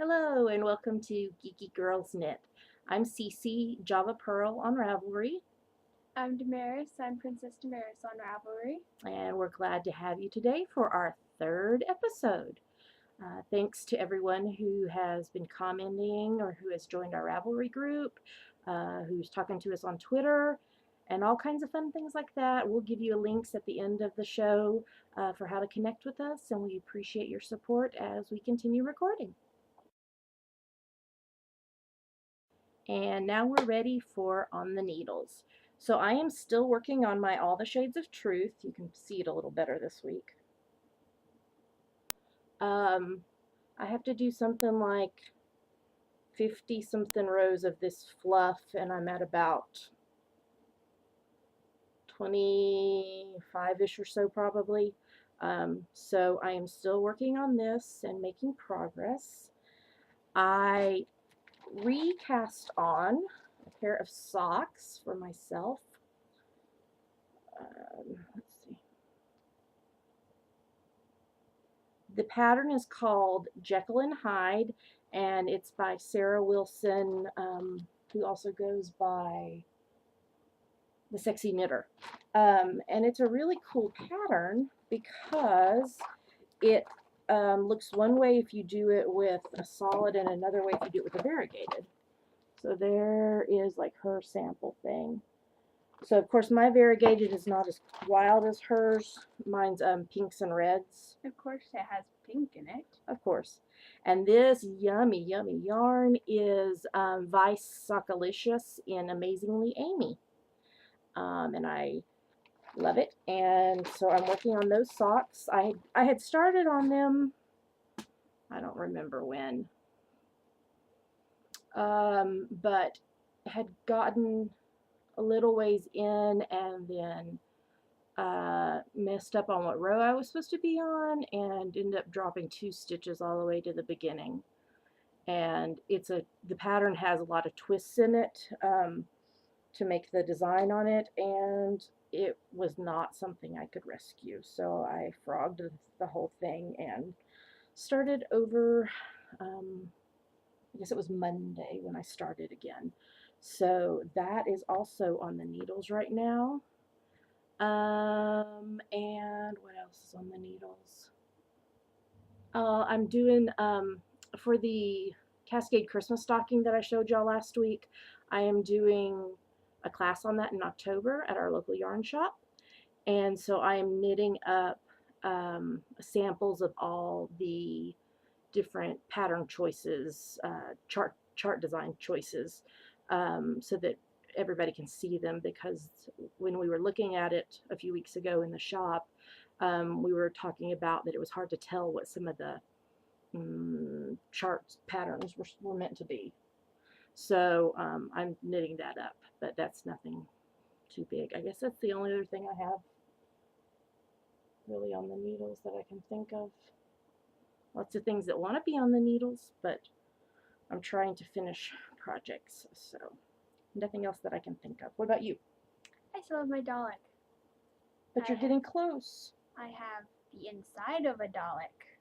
Hello and welcome to Geeky Girls Knit. I'm Cece, Java Pearl on Ravelry, I'm Damaris. I'm Princess Damaris on Ravelry. and we're glad to have you today for our third episode. Thanks to everyone who has been commenting or who has joined our Ravelry group, who's talking to us on Twitter, and all kinds of fun things like that. We'll give you links at the end of the show for how to connect with us, and we appreciate your support as we continue recording. And now we're ready for On the Needles. So I am still working on my All the Shades of Truth. You can see it a little better this week. I have to do something like 50 something rows of this fluff, and I'm at about 25-ish or so probably. So I am still working on this and making progress. I recast on a pair of socks for myself. Let's see. The pattern is called Jekyll and Hyde, and it's by Sarah Wilson, who also goes by The Sexy Knitter. And it's a really cool pattern because it looks one way if you do it with a solid and another way if you do it with a variegated. So there is like her sample thing. So of course my variegated is not as wild as hers. Mine's pinks and reds. Of course, it has pink in it. Of course. And this yummy, yummy yarn is Vice Sockalicious in Amazingly Amy. And I love it. And so I'm working on those socks. I had started on them, I don't remember when, but had gotten a little ways in and then messed up on what row I was supposed to be on and ended up dropping 2 stitches all the way to the beginning. And the pattern has a lot of twists in it to make the design on it, and it was not something I could rescue. So I frogged the whole thing and started over. I guess it was Monday when I started again. So that is also on the needles right now. And what else is on the needles? I'm doing, for the Cascade Christmas stocking that I showed y'all last week, I am doing a class on that in October at our local yarn shop. And so I am knitting up samples of all the different pattern choices, chart design choices, so that everybody can see them, because when we were looking at it a few weeks ago in the shop, we were talking about that it was hard to tell what some of the chart patterns were meant to be. So I'm knitting that up, but that's nothing too big. I guess that's the only other thing I have really on the needles that I can think of. Lots of things that want to be on the needles, but I'm trying to finish projects, so nothing else that I can think of. What about you? I still have my Dalek. But you're getting close. I have the inside of a Dalek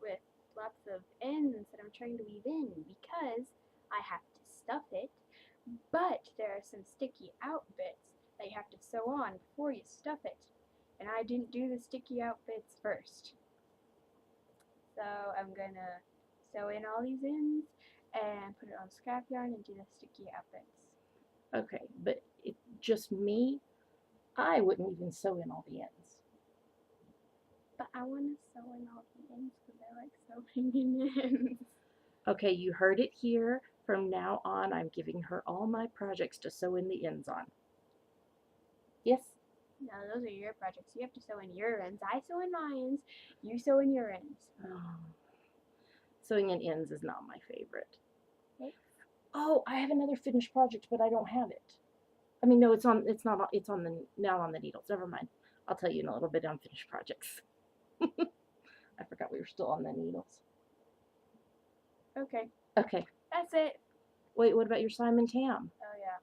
with lots of ends that I'm trying to weave in because I have to stuff it, but there are some sticky out bits that you have to sew on before you stuff it. And I didn't do the sticky out bits first. So I'm gonna sew in all these ends and put it on scrap yarn and do the sticky out bits. Okay, but just me, I wouldn't even sew in all the ends. But I want to sew in all the ends because I like sewing in ends. Okay, you heard it here. From now on, I'm giving her all my projects to sew in the ends on. Yes? No, those are your projects. You have to sew in your ends. I sew in my ends. You sew in your ends. Oh. Sewing in ends is not my favorite. Okay. Oh, I have another finished project, but I don't have it. I mean, no, it's on now on the needles. Never mind. I'll tell you in a little bit on finished projects. I forgot we were still on the needles. Okay. Okay. That's it. Wait, what about your Simon Tam? Oh, yeah.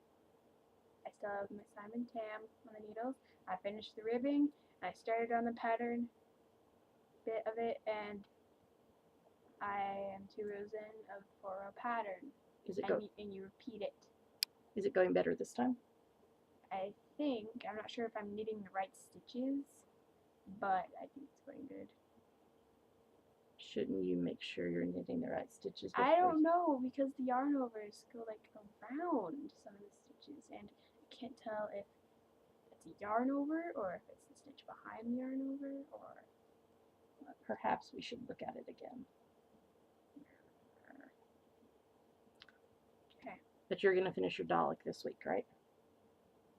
I still have my Simon Tam on the needles. I finished the ribbing. I started on the pattern bit of it, and I am 2 rows in of 4-row pattern, Is it and you repeat it. Is it going better this time? I think, I'm not sure if I'm knitting the right stitches, but I think it's going good. Shouldn't you make sure you're knitting the right stitches? I don't know, because the yarn overs go like around some of the stitches, and I can't tell if it's a yarn over or if it's the stitch behind the yarn over, or Perhaps we should look at it again. okay, But you're going to finish your Dalek this week, right?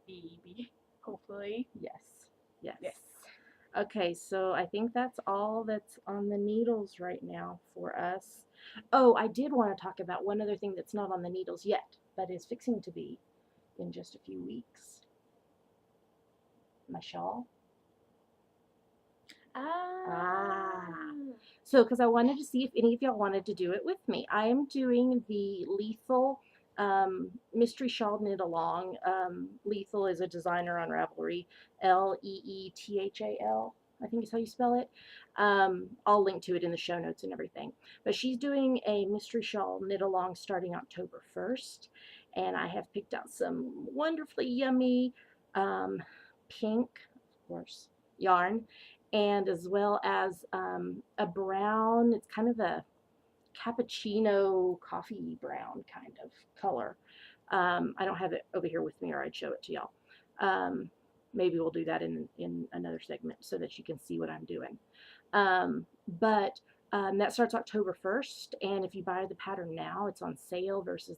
maybe, hopefully. Yes. Yes. Yes. Okay, so I think that's all that's on the needles right now for us. Oh, I did want to talk about one other thing that's not on the needles yet, but is fixing to be in just a few weeks. My shawl. So, because I wanted to see if any of y'all wanted to do it with me. I am doing the Lethal Mystery Shawl Knit Along. Lethal is a designer on Ravelry. Leethal, I think is how you spell it. I'll link to it in the show notes and everything. But she's doing a Mystery Shawl Knit Along starting October 1st. And I have picked out some wonderfully yummy pink, of course, yarn, and as well as a brown, it's kind of a cappuccino coffee brown kind of color. I don't have it over here with me or I'd show it to y'all. Maybe we'll do that in another segment so that you can see what I'm doing. But that starts October 1st, and if you buy the pattern now, it's on sale versus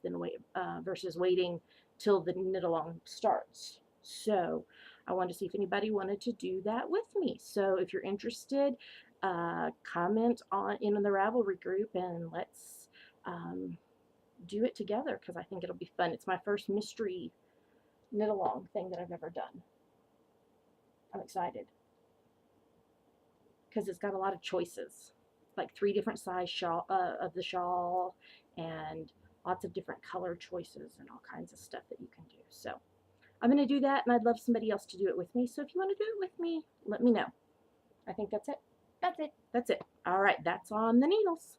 waiting till the knit along starts. So I wanted to see if anybody wanted to do that with me. So if you're interested, comment in the Ravelry group and let's do it together because I think it'll be fun. It's my first mystery knit along thing that I've ever done. I'm excited because it's got a lot of choices, like 3 different size shawl of the shawl and lots of different color choices and all kinds of stuff that you can do. So I'm going to do that, and I'd love somebody else to do it with me. So if you want to do it with me, let me know. I think that's it. That's it. That's it. All right, that's on the needles.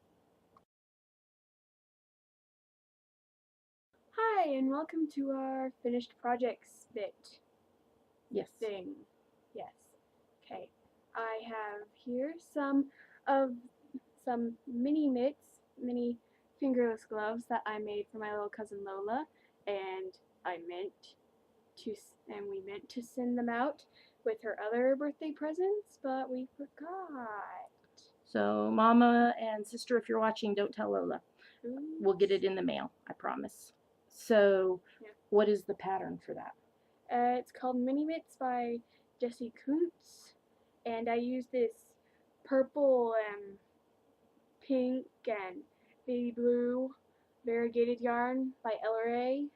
Hi, and welcome to our finished projects bit Yes. thing. Yes. Okay. I have here some mini mitts, mini fingerless gloves that I made for my little cousin Lola, and we meant to send them out with her other birthday presents, but we forgot. So Mama and Sister, if you're watching, don't tell Lola. Oops. We'll get it in the mail, I promise. So Yeah. what is the pattern for that? It's called Mini Mitts by Jessie Kuntz, and I use this purple and pink and baby blue variegated yarn by LRA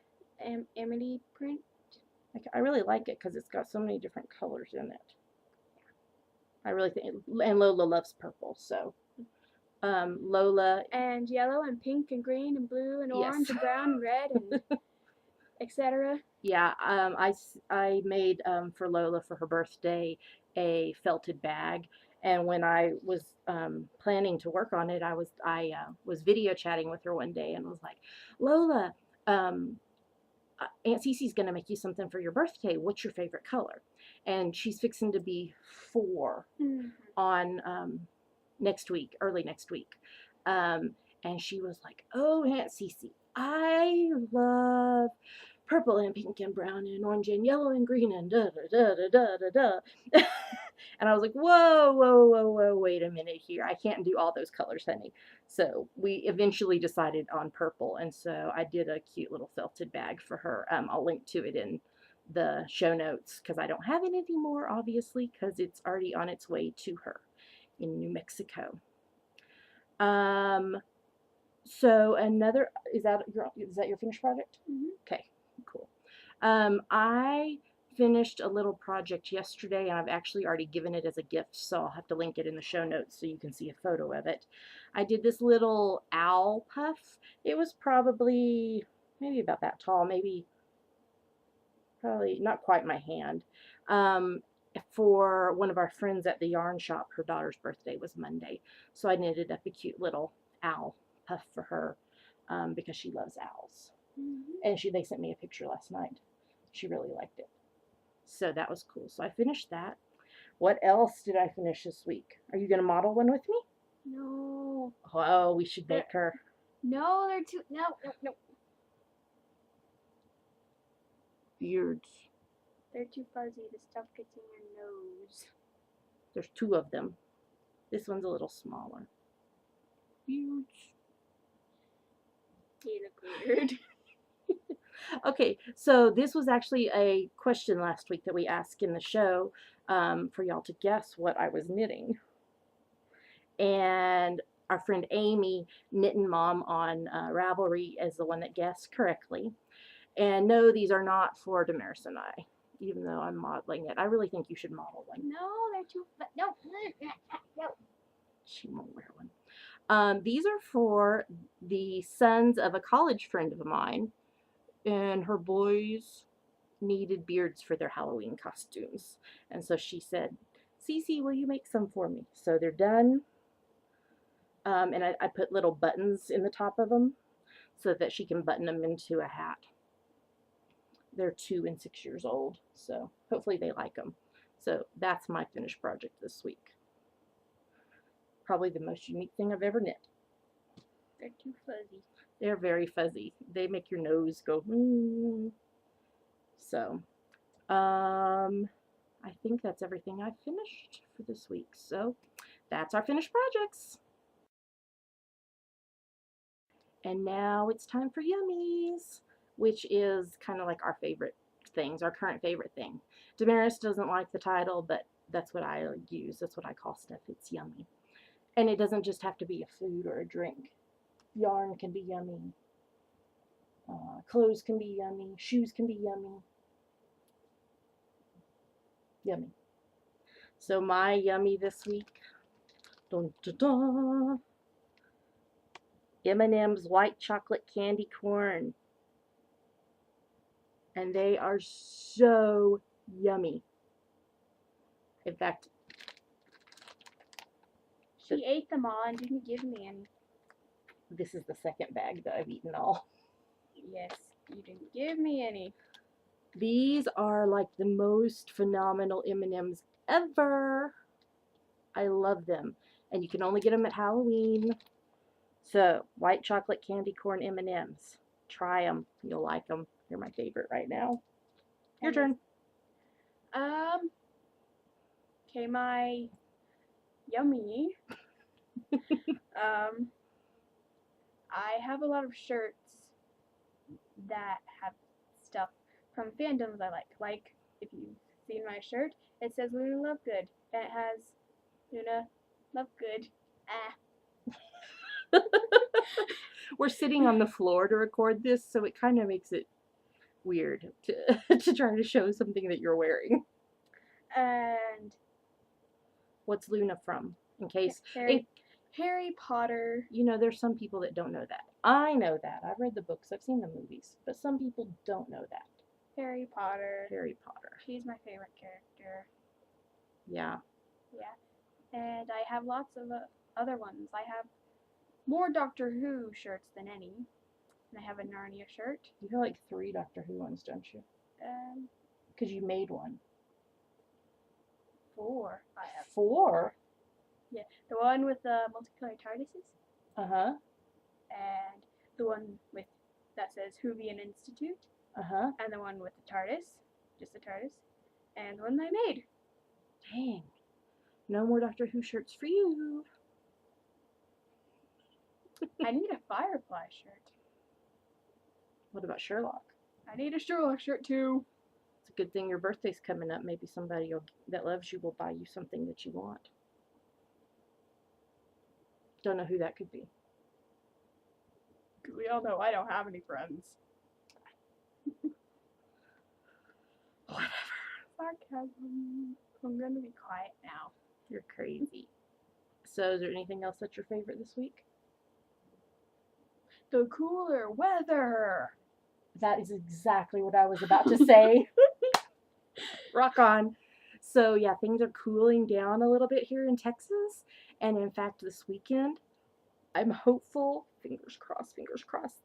Amity print. I really like it because it's got so many different colors in it. I really think, and Lola loves purple, so Lola. And yellow and pink and green and blue and orange Yes. and brown and red and etc. Yeah, I made for Lola for her birthday a felted bag, and when I was planning to work on it, I was video chatting with her one day and was like, Lola, Aunt Cece's gonna make you something for your birthday. What's your favorite color? And she's fixing to be 4 on next week, early next week. And she was like, "Oh, Aunt Cece, I love purple and pink and brown and orange and yellow and green and da da da da da da da." And I was like, "Whoa, whoa, whoa, whoa! Wait a minute here. I can't do all those colors, honey." So we eventually decided on purple, and so I did a cute little felted bag for her. I'll link to it in the show notes because I don't have it anymore, obviously, because it's already on its way to her in New Mexico. So another, is that your finished project? Mm-hmm. Okay, cool. I finished a little project yesterday, and I've actually already given it as a gift, so I'll have to link it in the show notes so you can see a photo of it. I did this little owl puff. It was probably maybe about that tall, probably not quite my hand. For one of our friends at the yarn shop, her daughter's birthday was Monday, so I knitted up a cute little owl puff for her because she loves owls. Mm-hmm. And they sent me a picture last night. She really liked it. So that was cool. So I finished that. What else did I finish this week? Are you going to model one with me? No. Oh, we should make her. No, they're too. No, no, no. Beards. They're too fuzzy. The stuff gets in your nose. There's 2 of them. This one's a little smaller. Beards. They look weird. Okay, so this was actually a question last week that we asked in the show for y'all to guess what I was knitting. And our friend Amy, Knitting Mom on Ravelry, is the one that guessed correctly. And no, these are not for Damaris and I, even though I'm modeling it. I really think you should model one. No, they're too. No, no. She won't wear one. These are for the sons of a college friend of mine, and her boys needed beards for their Halloween costumes. And so she said, Cece, will you make some for me? So they're done. And I put little buttons in the top of them so that she can button them into a hat. They're 2 and 6 years old, so hopefully they like them. So that's my finished project this week. Probably the most unique thing I've ever knit. They're too fuzzy. They're very fuzzy. They make your nose go, So, I think that's everything I finished for this week. So, that's our finished projects. And now it's time for yummies, which is kind of like our favorite things, our current favorite thing. Damaris doesn't like the title, but that's what I use. That's what I call stuff. It's yummy. And it doesn't just have to be a food or a drink. Yarn can be yummy. Clothes can be yummy. Shoes can be yummy. Yummy. So my yummy this week, dun, dun, dun, M&M's white chocolate candy corn. And they are so yummy. In fact, She ate them all and didn't give me any. this is the second bag that I've eaten all. Yes, you didn't give me any. These are like the most phenomenal M&Ms ever. I love them. And you can only get them at Halloween. So, white chocolate candy corn M&Ms. Try them. You'll like them. They're my favorite right now. Your turn. Okay, my yummy. I have a lot of shirts that have stuff from fandoms I like. Like, if you've seen my shirt, it says Luna Lovegood, and it has Luna Lovegood. We're sitting on the floor to record this, so it kind of makes it weird to try to show something that you're wearing. And What's Luna from? In case Harry Potter. You know, there's some people that don't know that. I know that. I've read the books. I've seen the movies. But some people don't know that. Harry Potter. Harry Potter. She's my favorite character. Yeah. Yeah. And I have lots of other ones. I have more Doctor Who shirts than any. And I have a Narnia shirt. You have like 3 Doctor Who ones, don't you? Because you made one. 4. I have 4? Yeah, the one with the multicolored TARDISes. Uh-huh. And the one with that says Whovian Institute. Uh-huh. And the one with the TARDIS, just the TARDIS. And the one I made. Dang. No more Doctor Who shirts for you. I need a Firefly shirt. What about Sherlock? I need a Sherlock shirt too. It's a good thing your birthday's coming up. Maybe somebody that loves you will buy you something that you want. Don't know who that could be. Because we all know I don't have any friends. Whatever. Sarcasm. I'm gonna be quiet now. You're crazy. So is there anything else that's your favorite this week? The cooler weather. That is exactly what I was about to say. Rock on. So yeah, things are cooling down a little bit here in Texas. And in fact, this weekend, I'm hopeful, fingers crossed,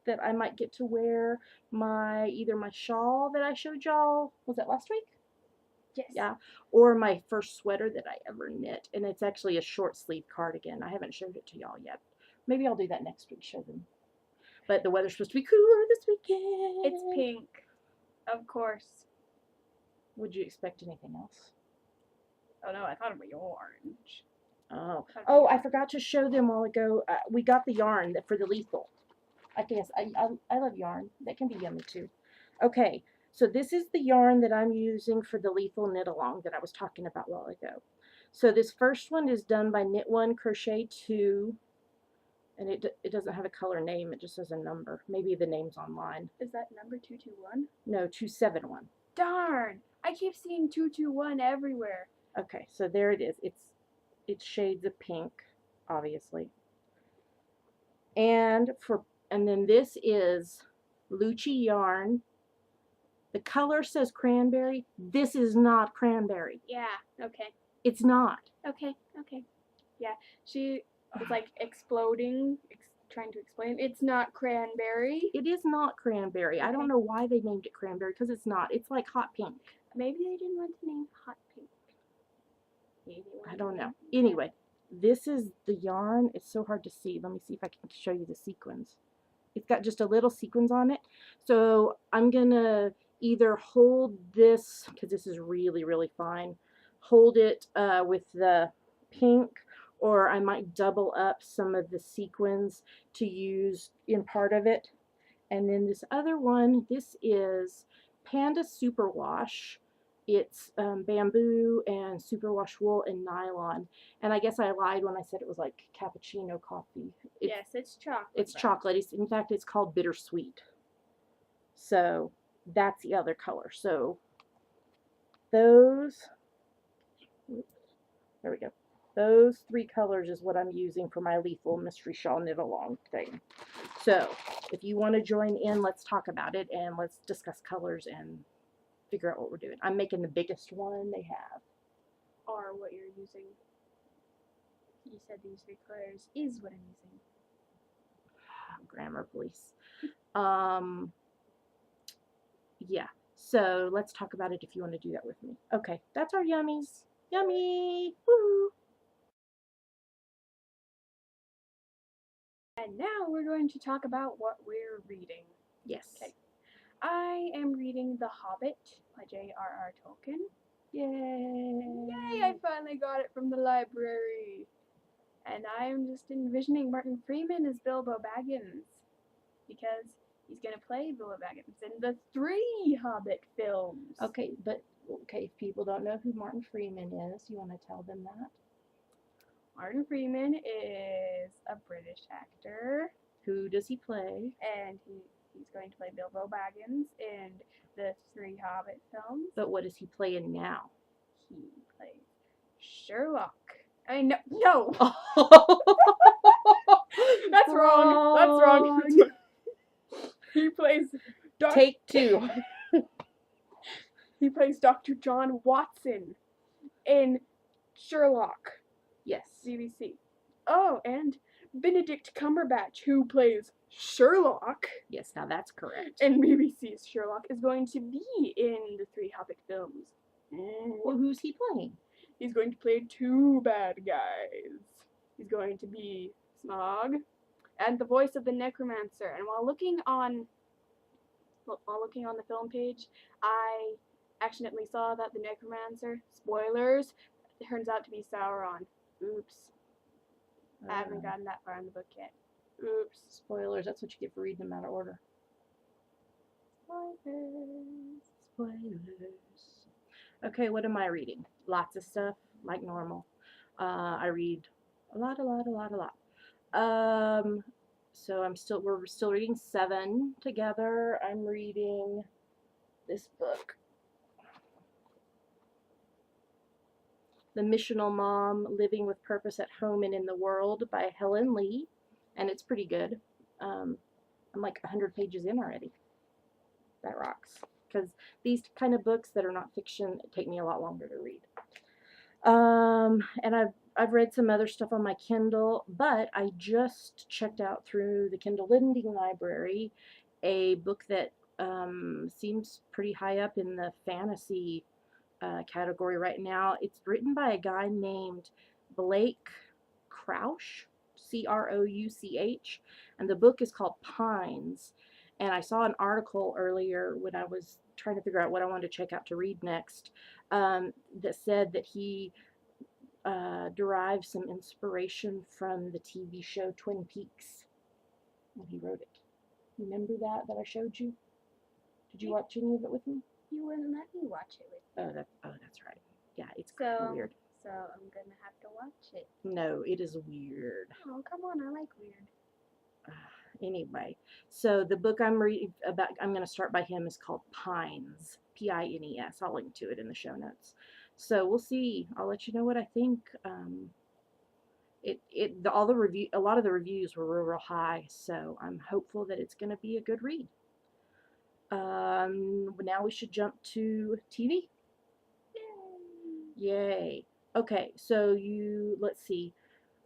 that I might get to wear either my shawl that I showed y'all, was that last week? Yes. Yeah, or my first sweater that I ever knit, and it's actually a short sleeve cardigan. I haven't showed it to y'all yet. Maybe I'll do that next week, show them. But the weather's supposed to be cooler this weekend. It's pink, of course. Would you expect anything else? Oh no, I thought it was orange. Oh, I forgot to show them a while ago. We got the yarn for the lethal. I love yarn. That can be yummy too. Okay, so this is the yarn that I'm using for the lethal knit along that I was talking about a while ago. So this first one is done by Knit 1 Crochet 2, and it doesn't have a color name. It just has a number. Maybe the name's online. Is that number 221? No, 271. Darn! I keep seeing 221 everywhere. Okay, so there it is. It's shades of pink, obviously. And then this is Lucci yarn. The color says cranberry. This is not cranberry. Yeah, okay. It's not. Okay. Yeah, she was like exploding, trying to explain. It's not cranberry. It is not cranberry. Okay. I don't know why they named it cranberry, because it's not. It's like hot pink. Maybe they didn't want to name hot pink. I don't know. Anyway, this is the yarn. It's so hard to see. Let me see if I can show you the sequins. It's got just a little sequins on it. So I'm going to either hold this, because this is really, really fine, hold it with the pink, or I might double up some of the sequins to use in part of it. And then this other one, this is Panda Superwash. It's bamboo and superwash wool and nylon. And I guess I lied when I said it was like cappuccino coffee. Yes, it's chocolate. It's chocolate. In fact, it's called bittersweet. So that's the other color. So those, there we go. Those three colors is what I'm using for my lethal mystery shawl knit along thing. So if you want to join in, let's talk about it and let's discuss colors and figure out what we're doing. I'm making the biggest one they have. Or what you're using. You said these three colors is what I'm using. Grammar police. Yeah. So let's talk about it if you want to do that with me. Okay, that's our yummies. Yummy! Woo! And now we're going to talk about what we're reading. Yes. Okay. I am reading The Hobbit by J.R.R. Tolkien. Yay! Yay! I finally got it from the library. And I'm just envisioning Martin Freeman as Bilbo Baggins. Because he's going to play Bilbo Baggins in the 3 Hobbit films. Okay, if people don't know who Martin Freeman is, you want to tell them that? Martin Freeman is a British actor. Who does he play? And he's going to play Bilbo Baggins in the 3 Hobbit films. But what is he playing now? He plays Sherlock. I mean, no. That's wrong. That's wrong. He plays Take 2. He plays Dr. John Watson in Sherlock. Yes. BBC. Oh, and Benedict Cumberbatch, who plays Sherlock. Yes, now that's correct. And BBC's Sherlock is going to be in the 3 Hobbit films. Well, who's he playing? He's going to play 2 bad guys. He's going to be Smaug and the voice of the Necromancer. And while looking on the film page, I accidentally saw that the Necromancer, spoilers, turns out to be Sauron. Oops. I haven't gotten that far in the book yet. Oops. Spoilers, that's what you get for reading them out of order. Spoilers. Okay, what am I reading? Lots of stuff, like normal. I read a lot. So we're still reading 7 together. I'm reading this book, The Missional Mom, Living with Purpose at Home and in the World by Helen Lee, and it's pretty good. I'm like 100 pages in already. That rocks. Because these kind of books that are not fiction take me a lot longer to read. And I've read some other stuff on my Kindle, but I just checked out through the Kindle Lending Library a book that seems pretty high up in the fantasy category right now. It's written by a guy named Blake Crouch, Crouch, and the book is called Pines. And I saw an article earlier when I was trying to figure out what I wanted to check out to read next, that said that he derived some inspiration from the TV show Twin Peaks when he wrote it. Remember that I showed you? Did you watch any of it with me? You wouldn't let me watch it with you. That's right. Yeah, it's So weird. So I'm gonna have to watch it. No, it is weird. Oh, come on, I like weird. Anyway, so the book I'm reading about, I'm going to start by him, is called Pines, Pines. I'll link to it in the show notes. So we'll see. I'll let you know what I think. A lot of the reviews were real high, so I'm hopeful that it's going to be a good read. Now we should jump to TV. Yay! Okay, so let's see.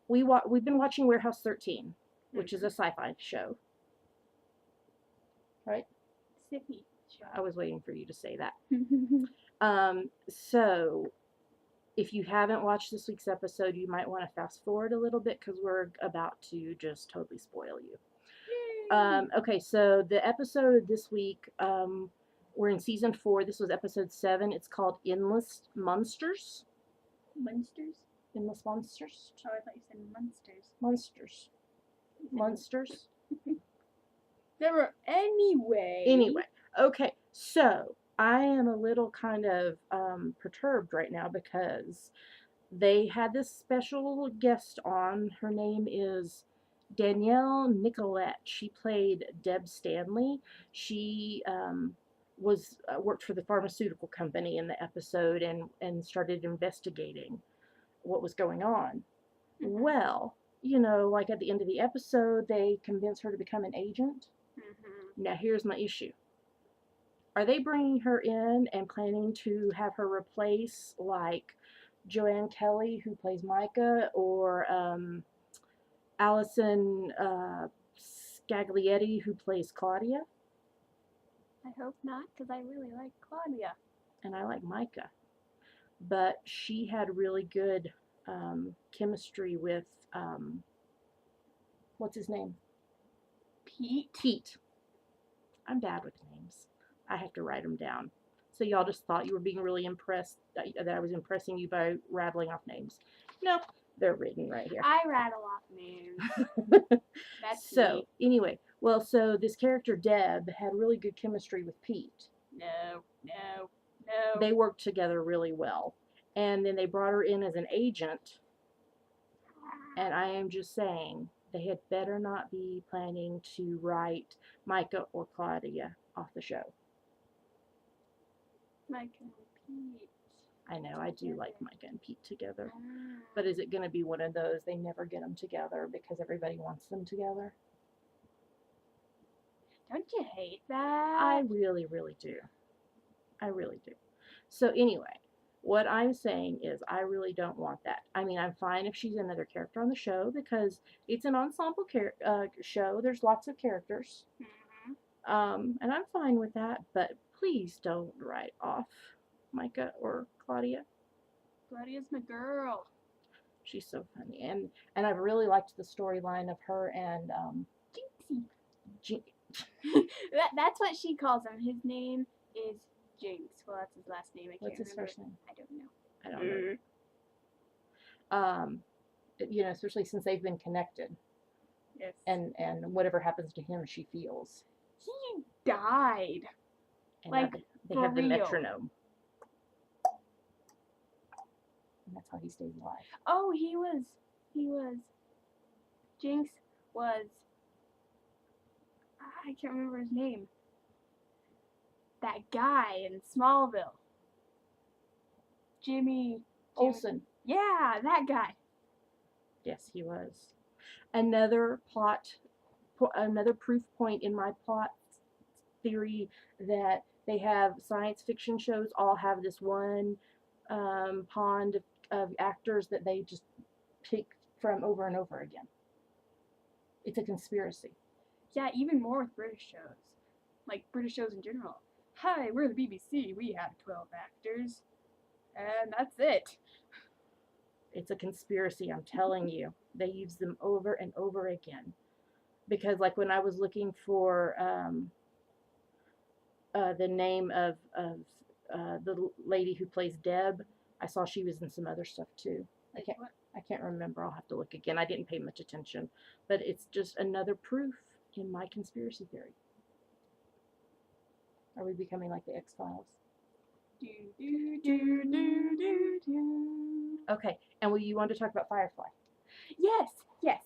We've been watching Warehouse 13, which is a sci-fi show. Right? Sippy show. I was waiting for you to say that. So if you haven't watched this week's episode, you might want to fast forward a little bit because we're about to just totally spoil you. Okay, so the episode this week, we're in season 4. This was episode 7. It's called Endless Monsters. Monsters? Endless Monsters? Oh, I thought you said monsters. Monsters. Monsters. Anyway, okay, so I am a little kind of perturbed right now because they had this special guest on. Her name is Danielle Nicolette. She played Deb Stanley. She worked for the pharmaceutical company in the episode and started investigating what was going on. Well, like at the end of the episode, they convince her to become an agent. Now, here's my issue. Are they bringing her in and planning to have her replace, like, Joanne Kelly, who plays Micah, or Allison Scaglietti, who plays Claudia? I hope not, because I really like Claudia. And I like Micah. But she had really good chemistry with, what's his name? Pete. I'm bad with names. I have to write them down. So y'all just thought you were being really impressed, that I was impressing you by rattling off names. No, they're written right here. I rattle off names. That's so, anyway, so this character, Deb, had really good chemistry with Pete. No. They worked together really well. And then they brought her in as an agent. And I am just saying, they had better not be planning to write Micah or Claudia off the show. Micah and Pete. I know, I do like Micah and Pete together. But is it going to be one of those they never get them together because everybody wants them together? Don't you hate that? I really, really do. I really do. So anyway, what I'm saying is I really don't want that. I mean, I'm fine if she's another character on the show because it's an ensemble show. There's lots of characters. And I'm fine with that, but please don't write off Micah or Claudia. Claudia's my girl. She's so funny. And I've really liked the storyline of her and Jinxie. That's what she calls him. His name is Jinx. Well, that's his last name. What's his first name? I don't know. I don't know. Especially since they've been connected. Yes. And whatever happens to him, she feels. He died. And they have the metronome. And that's how he stays alive. Oh, he was. Jinx was. I can't remember his name. That guy in Smallville. Jimmy Olsen. Yeah, that guy. Yes, he was. Another proof point in my plot theory that they have science fiction shows all have this one pond of actors that they just picked from over and over again. It's a conspiracy. Yeah, even more with British shows. Like British shows in general. Hi, we're the BBC. We have 12 actors. And that's it. It's a conspiracy, I'm telling you. They use them over and over again. Because, like, when I was looking for the name of the lady who plays Deb, I saw she was in some other stuff too. I can't remember. I'll have to look again. I didn't pay much attention, but it's just another proof in my conspiracy theory. Are we becoming like the X-Files? Do, do, do, do, do, do. Okay, and you want to talk about Firefly? Yes, yes.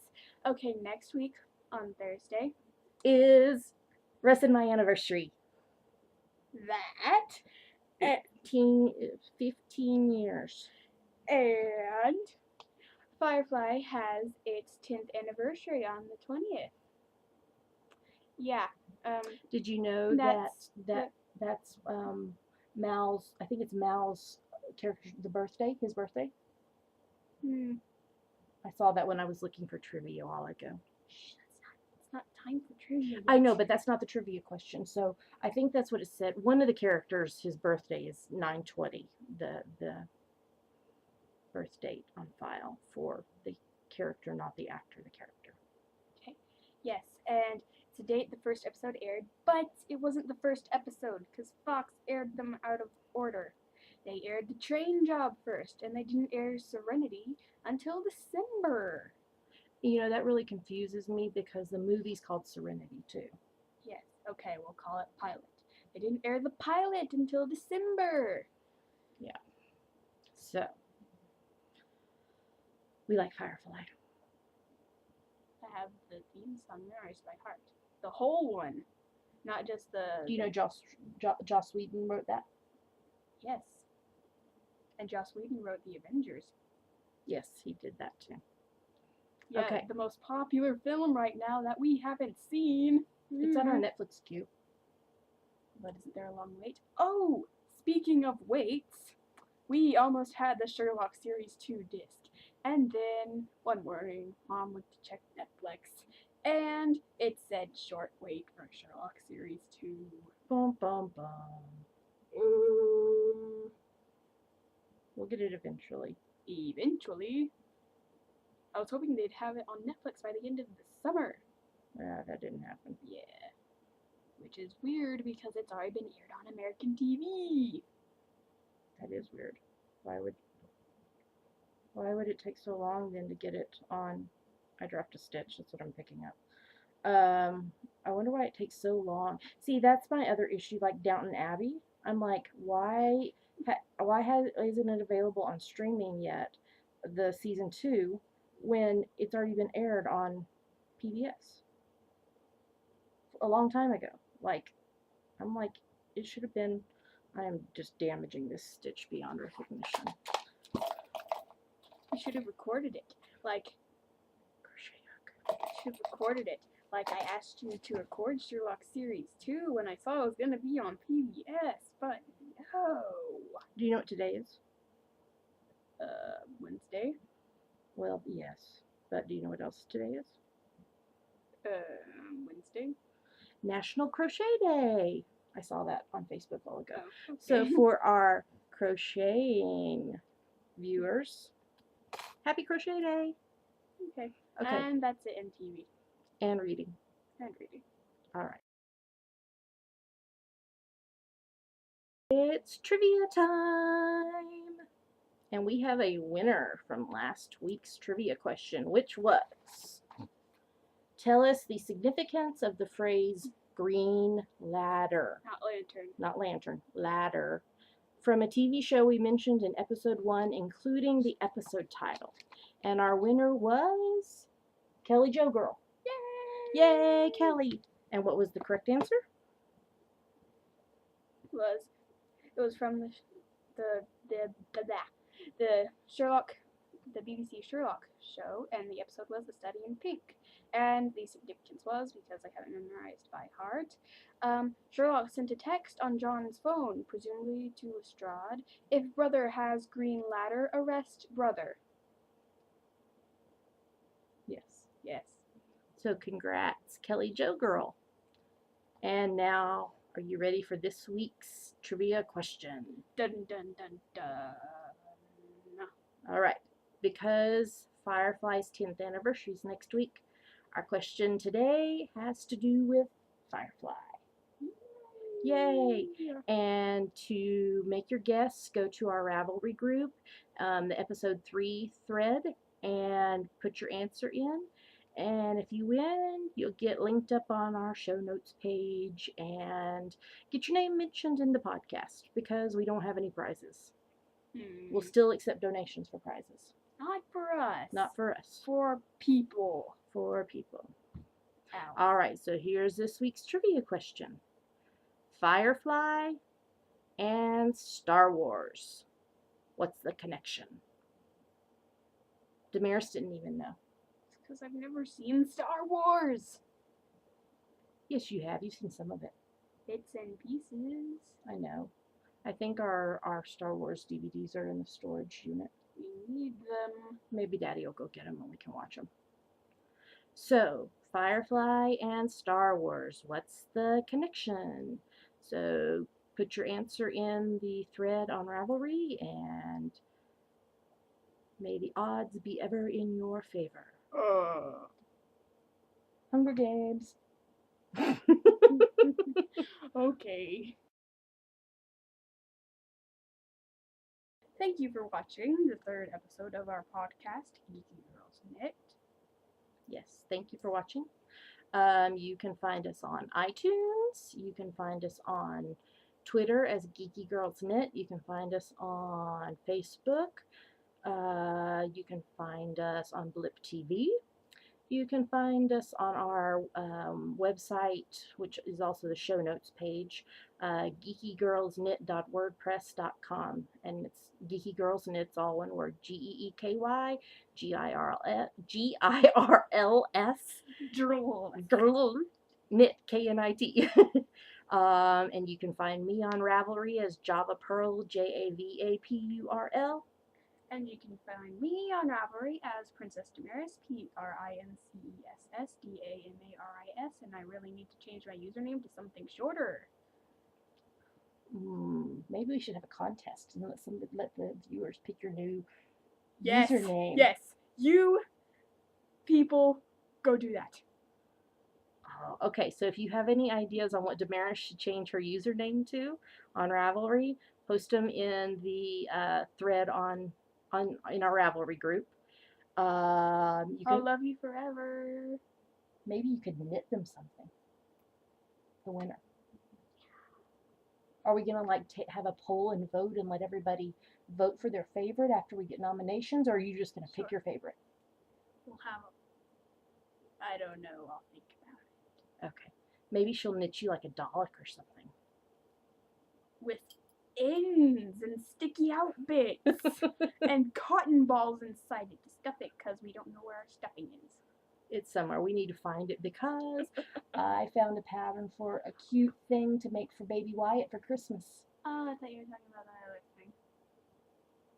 Okay, next week on Thursday. Is Russ and my anniversary. That 15 years. and Firefly has its 10th anniversary on the 20th. Yeah. Did you know That's that's Mal's? I think it's Mal's character. His birthday. I saw that when I was looking for trivia a while ago. It's not time for trivia yet. I know, but that's not the trivia question. So I think that's what it said. One of the characters, his birthday is 9/20. The birth date on file for the character, not the actor. The character. Okay. Yes, and to date, the first episode aired, but it wasn't the first episode because Fox aired them out of order. They aired The Train Job first, and they didn't air Serenity until December. You know, that really confuses me because the movie's called Serenity too. Yes, okay, we'll call it pilot. They didn't air the pilot until December. Yeah. So, we like Firefly. I have the theme song memorized by heart. The whole one, not just the... Do you know Joss Whedon wrote that? Yes. And Joss Whedon wrote The Avengers. Yes, he did that too. Yeah, okay. The most popular film right now that we haven't seen. It's on our Netflix queue. But isn't there a long wait? Oh, speaking of waits, we almost had the Sherlock Series 2 disc. And then, one morning, Mom went to check Netflix, and it said short wait for Sherlock Series 2. Bum, bum, bum. We'll get it eventually. Eventually. I was hoping they'd have it on Netflix by the end of the summer. That didn't happen. Yeah. Which is weird because it's already been aired on American TV. That is weird. Why would it take so long then to get it on? I dropped a stitch. That's what I'm picking up. I wonder why it takes so long. See, that's my other issue. Like Downton Abbey, I'm like, why isn't it available on streaming yet? The season 2, when it's already been aired on PBS a long time ago. Like, I'm like, it should have been. I am just damaging this stitch beyond recognition. You should have recorded it. Like, crochet hook. You should have recorded it. Like I asked you to record Sherlock Series 2 when I saw it was going to be on PBS, but no. Do you know what today is? Wednesday. Well, yes. But do you know what else today is? Wednesday. National Crochet Day. I saw that on Facebook a while ago. Oh, okay. So for our crocheting viewers, happy Crochet Day. Okay. Okay. And that's it in TV. And reading. And reading. All right. It's trivia time. And we have a winner from last week's trivia question, which was, tell us the significance of the phrase green ladder. Not lantern. Not lantern, ladder. From a TV show we mentioned in episode 1, including the episode title. And our winner was Kelly Jo Girl. Yay! Yay, Kelly! And what was the correct answer? It was from the Sherlock, the BBC Sherlock show, and the episode was The Study in Pink. And the significance was, because I have it memorized by heart, Sherlock sent a text on John's phone, presumably to Lestrade, if brother has green ladder, arrest brother. Yes. So congrats, Kelly Joe girl. And now, are you ready for this week's trivia question? Dun dun dun dun. All right. Because Firefly's 10th anniversary is next week, our question today has to do with Firefly. Yay! And to make your guess, go to our Ravelry group, the episode 3 thread, and put your answer in. And if you win, you'll get linked up on our show notes page and get your name mentioned in the podcast because we don't have any prizes. We'll still accept donations for prizes. Not for us. Not for us. For people. For people. Ow. All right, so here's this week's trivia question. Firefly and Star Wars. What's the connection? Damaris didn't even know. It's because I've never seen Star Wars. Yes, you have. You've seen some of it. Bits and pieces. I know. I think our Star Wars DVDs are in the storage unit. We need them. Maybe Daddy will go get them and we can watch them. So, Firefly and Star Wars. What's the connection? So, put your answer in the thread on Ravelry and may the odds be ever in your favor. Hunger Games. Okay. Thank you for watching the third episode of our podcast, Geeky Girls Knit. Yes, thank you for watching. You can find us on iTunes. You can find us on Twitter as Geeky Girls Knit. You can find us on Facebook. You can find us on Blip TV. You can find us on our website, which is also the show notes page, geekygirlsknit.wordpress.com. And it's Geeky Girls Knit's all one word, GEEKY GIRLS Girl Knit KNIT. And you can find me on Ravelry as Java Pearl JAVAPURL. And you can find me on Ravelry as Princess Damaris, PRINCESSDAMARIS, and I really need to change my username to something shorter. Maybe we should have a contest and let the viewers pick your new Yes, username. yes, you people go do that. Oh, okay, so if you have any ideas on what Damaris should change her username to on Ravelry, post them in the thread in our Ravelry group. I'll love you forever. Maybe you could knit them something. The winner. Are we gonna have a poll and vote and let everybody vote for their favorite after we get nominations, or are you just gonna pick your favorite? We'll have I don't know. I'll think about it. Okay. Maybe she'll knit you like a Dalek or something. With ends and sticky out bits and cotton balls inside it to stuff it because we don't know where our stuffing is. It's somewhere. We need to find it because I found a pattern for a cute thing to make for baby Wyatt for Christmas. Oh, I thought you were talking about that other thing.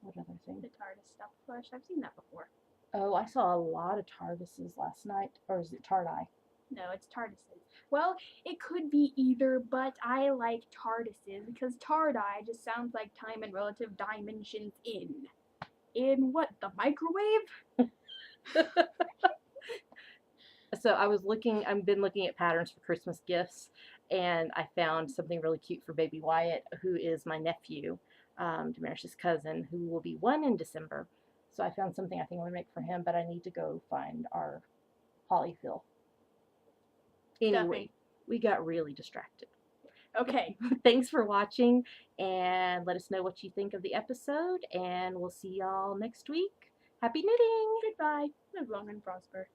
What other thing? The TARDIS stuff push. I've seen that before. Oh, I saw a lot of TARDISes last night. Or is it TARDI? No, it's TARDISes. Well, it could be either, but I like TARDISes because TARDI just sounds like time and relative dimensions in. In what? The microwave? So I've been looking at patterns for Christmas gifts, and I found something really cute for baby Wyatt, who is my nephew, Damaris's cousin, who will be 1 in December. So I found something I think I'm going to make for him, but I need to go find our polyfill. Anyway, we got really distracted. Okay. Thanks for watching, and let us know what you think of the episode, and we'll see y'all next week. Happy knitting! Goodbye. Live long and prosper.